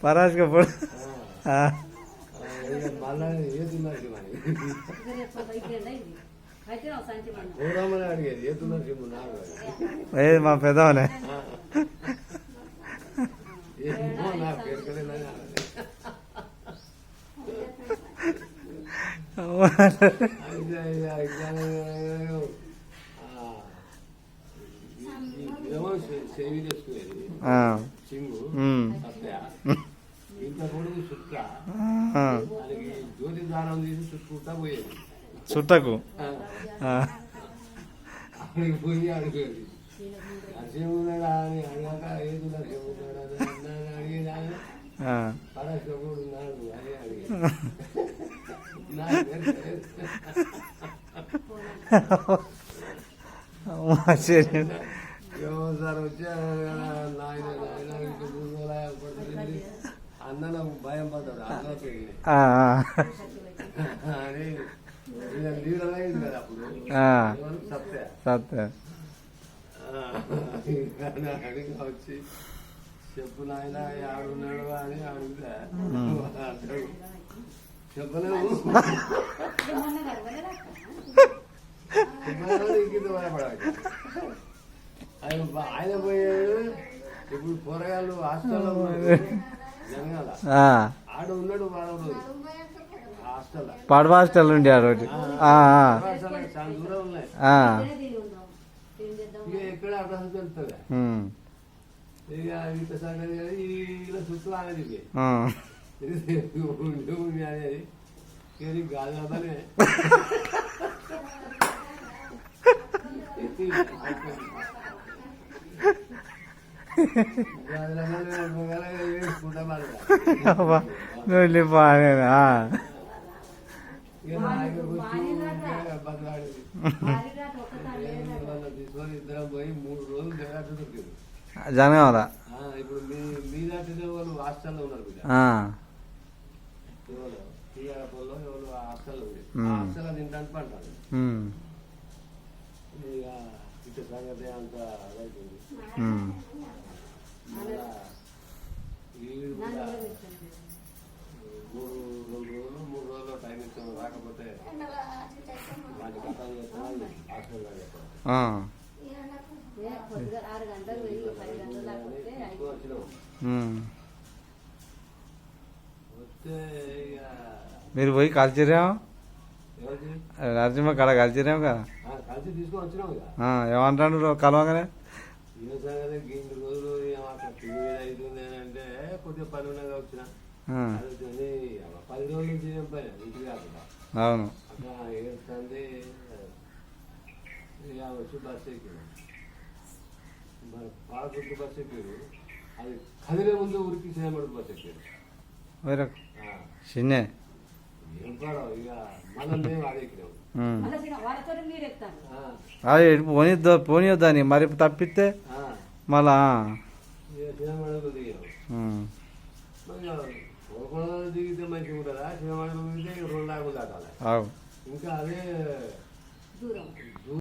పరాజ్ కపూర్ ఏది మా పెద్దవనే జ్యోతి దానం తీసి చుట్టుకుంటా పోయేది చుట్టకు అక్కడికి పోయి అడిగేది నరసింహున్నాడా అని అడిగాక ఏది నరసింహున్నాడా అడిగేదా పరశుడు ఉన్నాడు అని అడిగేది సార్ వచ్చారు నాయన అన్నలో భయం పడ్డాడు అన్న అని లీడర్ అయింది కదా అప్పుడు సత్య సత్య అడిగి వచ్చి చెప్పు నాయన ఆడున్నాడు అని అడుగుతా అంటాడు చెప్పలేవు ఇంకింత భయపడాలి ఆయన పోయాడు ఇప్పుడు కూరగాయలు హాస్టల్లో జనగాల ఆడు ఉన్నాడు వాడు హాస్టల్ పడవ హాస్టల్ ఉండే ఆడోటి చాలా దూరం ఉన్నాయి ఇక ఎక్కడ అడ్రస్ తెలుస్తుంది ఇక ఇంత సంగతి ఇలా చుట్టూ అనేది అనేది కానీ గాలి అతనే నువ్వు బాగానేనా తీసుకొని ఇద్దరం పోయి 3 రోజులు జనగాల ఇప్పుడు మీ దాంట్లో వాళ్ళు హాస్టల్లో ఉన్నారు టీఆర్ఎఫ్లో ఎవరు హాస్టల్లో ఉంది హాస్టల్లో తింటాను పంటాను ఇక ఇటు సంగతి అంత అదైతుంది మూడు రోజులు టైం ఇస్తాము రాకపోతే వాటి కథలు చేస్తాను హాస్టల్లో మీరు పోయి కలిసిరేమో నరసింహ కళ కలిసిరేమో కదా కలిసి తీసుకొని వచ్చినాము ఏమంటాడు కలవగానే ఇంటి రోజులు అవుతుంది అంటే కొద్దిగా పని ఉన్నది వచ్చిన 10 రోజుల నుంచి ఏం పని ఇంటికి కాకుండా అవును అట్లా ఏడుస్తుంది వచ్చి బస్సు ఎక్కాడు పాలకొట్టు బస్సు ఎక్కాడు అది కదిలే ముందు ఊరికి శ్రీమడు బస్సు ఎక్కాడు చిన్నే ఏం పడవ ఇక మనం మేము అది ఎక్కినాము అదే పోనీయొద్దని మరి తప్పిస్తే మళ్ళా శ్రీమడులో దిగాము దిగితే మంచిగా ఉంటుందా శ్రీమడులో దిగితే 2 లాగులు దాటాలి ఇంకా అదే